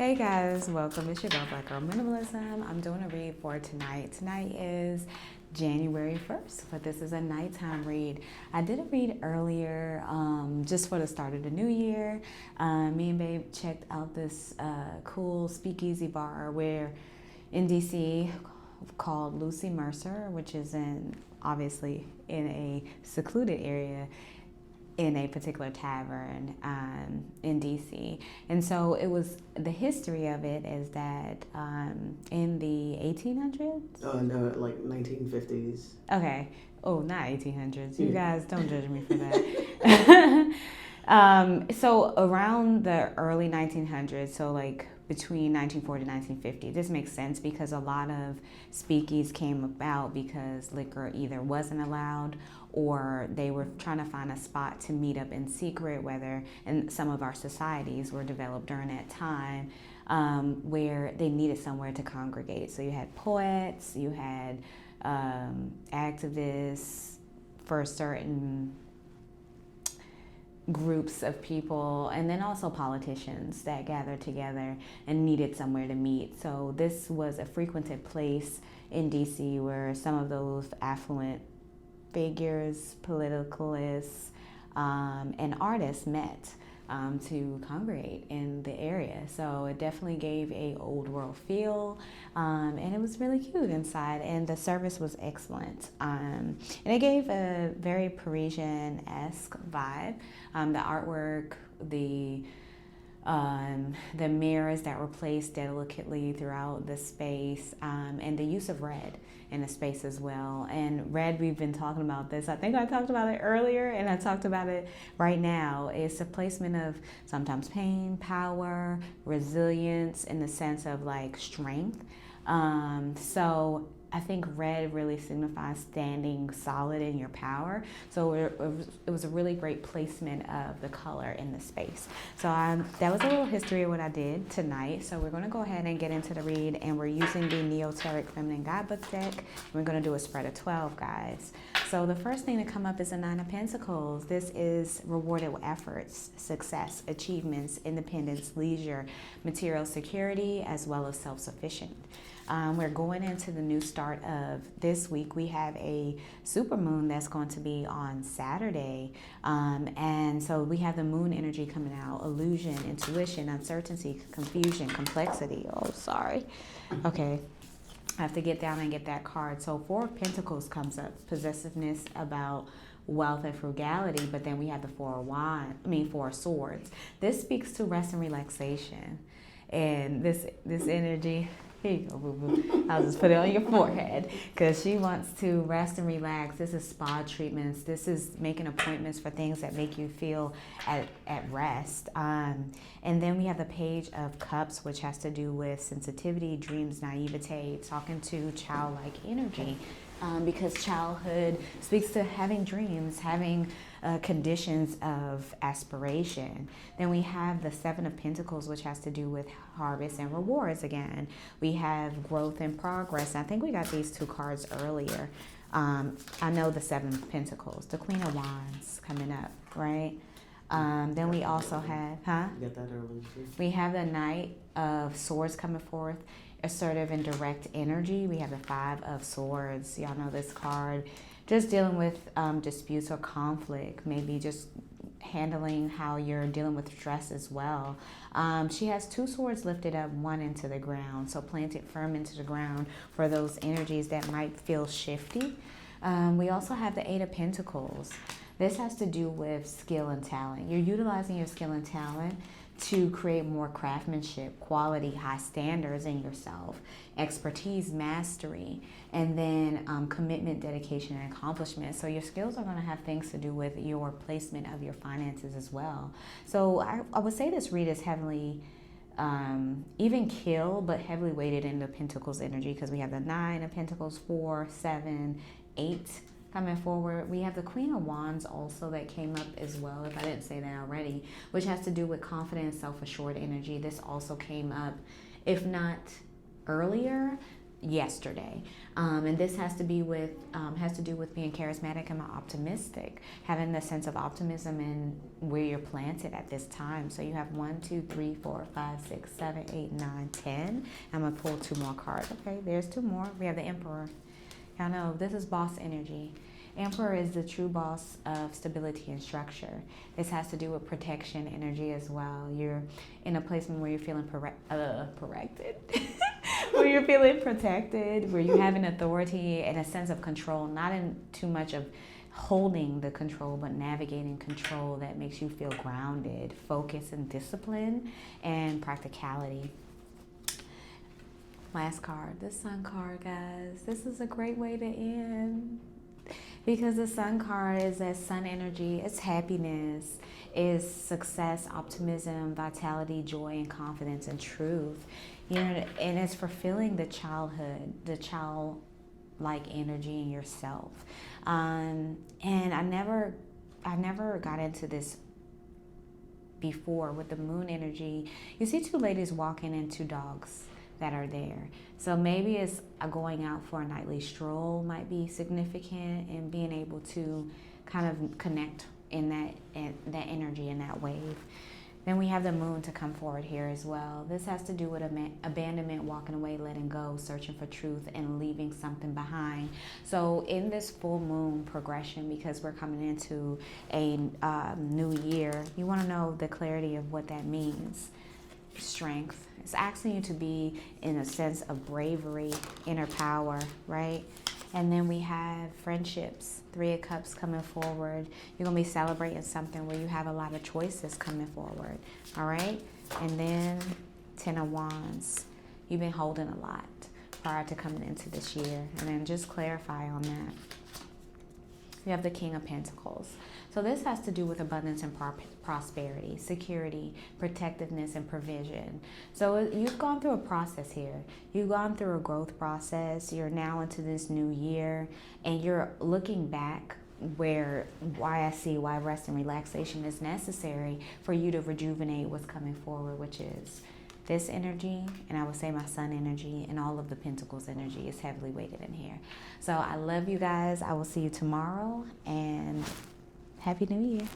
Hey guys, welcome. It's your girl Black Girl Minimalism. I'm doing a read for tonight. Tonight is January 1st, but this is a nighttime read. I did a read earlier just for the start of the new year. Me and Babe checked out this cool speakeasy bar in DC called Lucy Mercer, which is obviously in a secluded area in a particular tavern in DC. And so the history of it is that in the 1800s? Oh, no, like 1950s. Okay. Oh, not 1800s. You guys don't judge me for that. So around the early 1900s, so like between 1940 and 1950, this makes sense because a lot of speakeasies came about because liquor either wasn't allowed or they were trying to find a spot to meet up in secret, and some of our societies were developed during that time where they needed somewhere to congregate. So you had poets, you had activists for certain groups of people, and then also politicians that gathered together and needed somewhere to meet. So this was a frequented place in DC where some of those affluent figures, politicalists, and artists met to congregate in the area. So it definitely gave a old world feel, and it was really cute inside, and the service was excellent. And it gave a very Parisian-esque vibe. The artwork, the mirrors that were placed delicately throughout the space, and the use of red in the space as well. And red, we've been talking about this. I think I talked about it earlier, and I talked about it right now. It's a placement of sometimes pain, power, resilience in the sense of like strength. So I think red really signifies standing solid in your power. So it was a really great placement of the color in the space. So that was a little history of what I did tonight. So we're going to go ahead and get into the read, and we're using the Neoteric Feminine Guidebook deck. We're going to do a spread of 12, guys. So the first thing to come up is the Nine of Pentacles. This is rewarded with efforts, success, achievements, independence, leisure, material security, as well as self-sufficient. We're going into the new start of this week. We have a supermoon that's going to be on Saturday. And so we have the moon energy coming out, illusion, intuition, uncertainty, confusion, complexity. Oh, sorry. Okay. I have to get down and get that card. So Four of Pentacles comes up, possessiveness about wealth and frugality, but then we have the Four of Swords. This speaks to rest and relaxation. And this energy, here you go, boo-boo. I'll just put it on your forehead because she wants to rest and relax. This is spa treatments. This is making appointments for things that make you feel at rest. And then we have the Page of Cups, which has to do with sensitivity, dreams, naivete, talking to childlike energy. Because childhood speaks to having dreams, having conditions of aspiration. Then we have the Seven of Pentacles, which has to do with harvest and rewards again. We have growth and progress. I think we got these two cards earlier. I know the Seven of Pentacles, the Queen of Wands coming up, right? Then we also have, You got that earlier too? We have the Knight of Swords coming forth. Assertive and direct energy. We have the Five of Swords. Y'all know this card. Just dealing with disputes or conflict. Maybe just handling how you're dealing with stress as well. She has two swords lifted up, one into the ground. So planted firm into the ground for those energies that might feel shifty. We also have the Eight of Pentacles. This has to do with skill and talent. You're utilizing your skill and talent to create more craftsmanship, quality, high standards in yourself, expertise, mastery, and then commitment, dedication, and accomplishment. So your skills are going to have things to do with your placement of your finances as well. So I would say this read is heavily even kill, but heavily weighted in the Pentacles energy because we have the Nine of Pentacles, 4, 7, 8, coming forward. We have the Queen of Wands also that came up as well, if I didn't say that already, which has to do with confident, self-assured energy. This also came up, if not earlier, yesterday. And this has to do with being charismatic and optimistic, having the sense of optimism in where you're planted at this time. So you have 1, 2, 3, 4, 5, 6, 7, 8, 9, 10. I'm gonna pull 2 more cards. Okay, there's 2 more. We have the Emperor. Y'all know this is boss energy. Emperor is the true boss of stability and structure. This has to do with protection energy as well. You're in a place where you're feeling protected, where you're feeling protected, where you have an authority and a sense of control, not in too much of holding the control, but navigating control that makes you feel grounded, focus, and discipline, and practicality. Last card, the Sun card, guys. This is a great way to end. Because the Sun card is that sun energy, it's happiness, is success, optimism, vitality, joy, and confidence and truth. And it's fulfilling the childhood, the childlike energy in yourself. And I never got into this before with the moon energy. You see 2 ladies walking and 2 dogs that are there. So maybe it's going out for a nightly stroll might be significant, and being able to kind of connect in that energy, in that wave. Then we have the moon to come forward here as well. This has to do with abandonment, walking away, letting go, searching for truth, and leaving something behind. So in this full moon progression, because we're coming into a new year, you want to know the clarity of what that means. Strength. It's asking you to be in a sense of bravery, inner power, right? And then we have friendships, 3 of Cups coming forward. You're going to be celebrating something where you have a lot of choices coming forward, all right? And then 10 of Wands. You've been holding a lot prior to coming into this year. And then just clarify on that. You have the King of Pentacles. So this has to do with abundance and prosperity, security, protectiveness, and provision. So you've gone through a process here. You've gone through a growth process. You're now into this new year, and you're looking back why rest and relaxation is necessary for you to rejuvenate what's coming forward, which is this energy, and I would say my sun energy, and all of the Pentacles energy is heavily weighted in here. So I love you guys. I will see you tomorrow, and Happy New Year.